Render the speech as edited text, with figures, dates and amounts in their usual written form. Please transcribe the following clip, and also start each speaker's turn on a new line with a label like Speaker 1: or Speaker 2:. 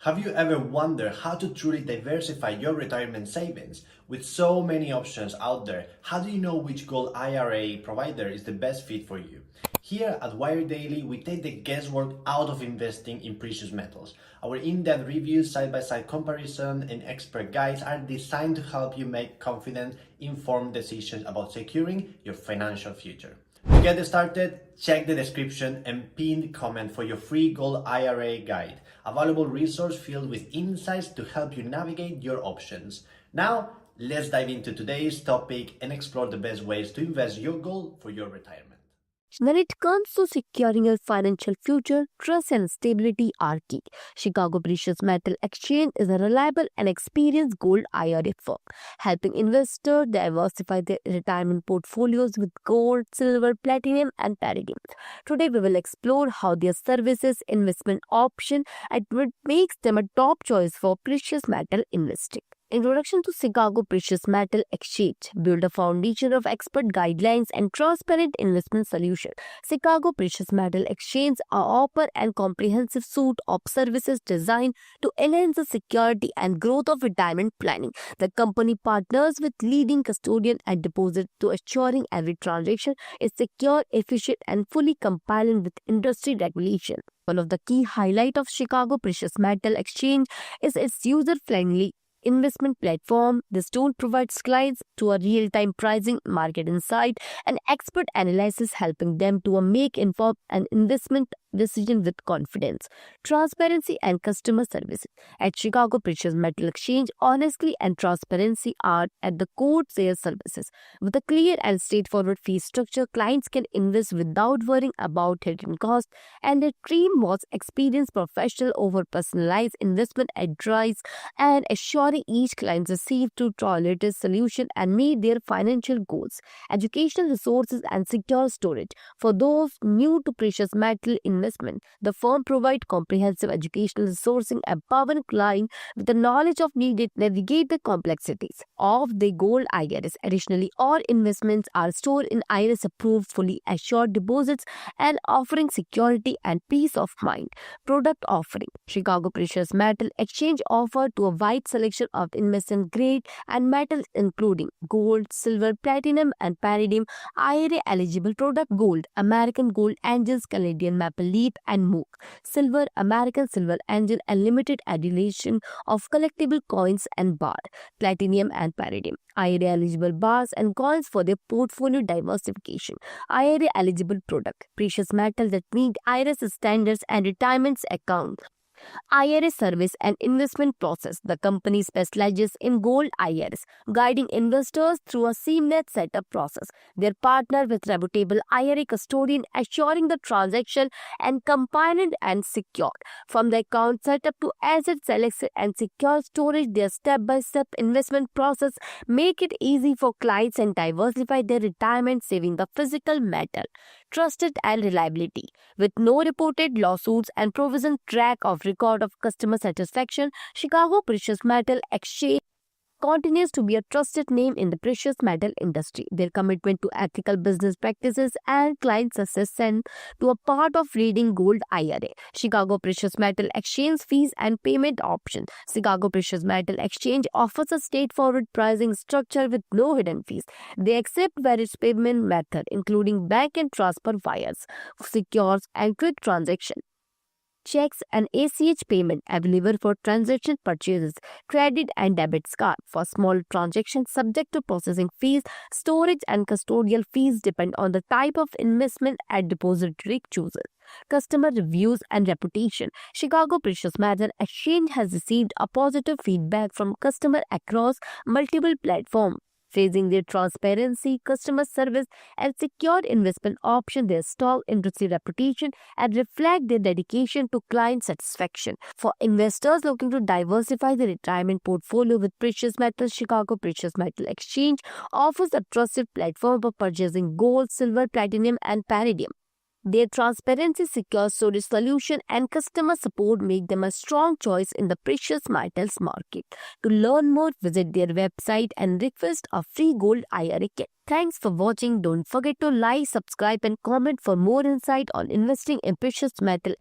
Speaker 1: Have you ever wondered how to truly diversify your retirement savings? With so many options out there, how do you know which gold IRA provider is the best fit for you? Here at Wire Daily, we take the guesswork out of investing in precious metals. Our in-depth reviews, side-by-side comparison, and expert guides are designed to help you make confident, informed decisions about securing your financial future. To get started, check the description and pinned comment for your free Gold IRA guide, a valuable resource filled with insights to help you navigate your options. Now, let's dive into today's topic and explore the best ways to invest your gold for your retirement.
Speaker 2: When it comes to securing your financial future, trust and stability are key. Chicago Precious Metal Exchange is a reliable and experienced gold IRA firm, helping investors diversify their retirement portfolios with gold, silver, platinum, and palladium. Today, we will explore how their services, investment option, and what makes them a top choice for precious metal investing. Introduction to Chicago Precious Metal Exchange. Build a foundation of expert guidelines and transparent investment solutions. Chicago Precious Metal Exchange offer a comprehensive suite of services designed to enhance the security and growth of retirement planning. The company partners with leading custodian and deposit to assuring every transaction is secure, efficient, and fully compliant with industry regulation. One of the key highlights of Chicago Precious Metal Exchange is its user-friendly investment platform. This tool provides clients to a real-time pricing, market insight, and expert analysis, helping them to make informed and investment decision with confidence, transparency, and customer service. At Chicago Precious Metal Exchange, honesty and transparency are at the core of their services. With a clear and straightforward fee structure, clients can invest without worrying about hidden costs, and their team was experienced professional over personalized investment advice and assuring each client received to tailored solution and meet their financial goals. Educational resources and secure storage. For those new to precious metal investment, the firm provides comprehensive educational resourcing, empowering clients with the knowledge of needed to navigate the complexities of the gold IRS. Additionally, all investments are stored in IRS approved, fully assured deposits and offering security and peace of mind. Product offering. Chicago Precious Metal Exchange offer to a wide selection of investment grade and metals including gold, silver, platinum, and palladium IRA eligible product: gold, American Gold Angels, Canadian Maple Leaf, and Mook; silver, American Silver Angel, and limited edition of collectible coins and bar; platinum and palladium IRA eligible bars and coins for their portfolio diversification. IRA eligible product: precious metal that meet IRS standards and retirement account. IRA service and investment process. The company specializes in gold IRAs, guiding investors through a seamless setup process. They partner with reputable IRA custodian, assuring the transaction and compliant and secure. From the account setup to asset selection and secure storage, their step-by-step investment process make it easy for clients and diversify their retirement saving. The physical metal, trusted and reliability. With no reported lawsuits and provision track of record of customer satisfaction, Chicago Precious Metal Exchange continues to be a trusted name in the precious metal industry. Their commitment to ethical business practices and client success sent to a part of leading gold IRA. Chicago Precious Metal Exchange fees and payment options. Chicago Precious Metal Exchange offers a straightforward pricing structure with no hidden fees. They accept various payment methods, including bank and transfer wires, secures and quick transaction, checks, and ACH payment available for transaction purchases, credit and debit card. For small transactions subject to processing fees, storage and custodial fees depend on the type of investment and depository chosen. Customer reviews and reputation. Chicago Precious Metal Exchange has received a positive feedback from customers across multiple platforms. Facing their transparency, customer service, and secure investment option, their strong industry reputation and reflect their dedication to client satisfaction. For investors looking to diversify their retirement portfolio with precious metals, Chicago Precious Metal Exchange offers a trusted platform for purchasing gold, silver, platinum, and palladium. Their transparency, secure storage solution, and customer support make them a strong choice in the precious metals market. To learn more, visit their website and request a free gold IRA kit. Thanks for watching. Don't forget to like, subscribe, and comment for more insight on investing in precious metal.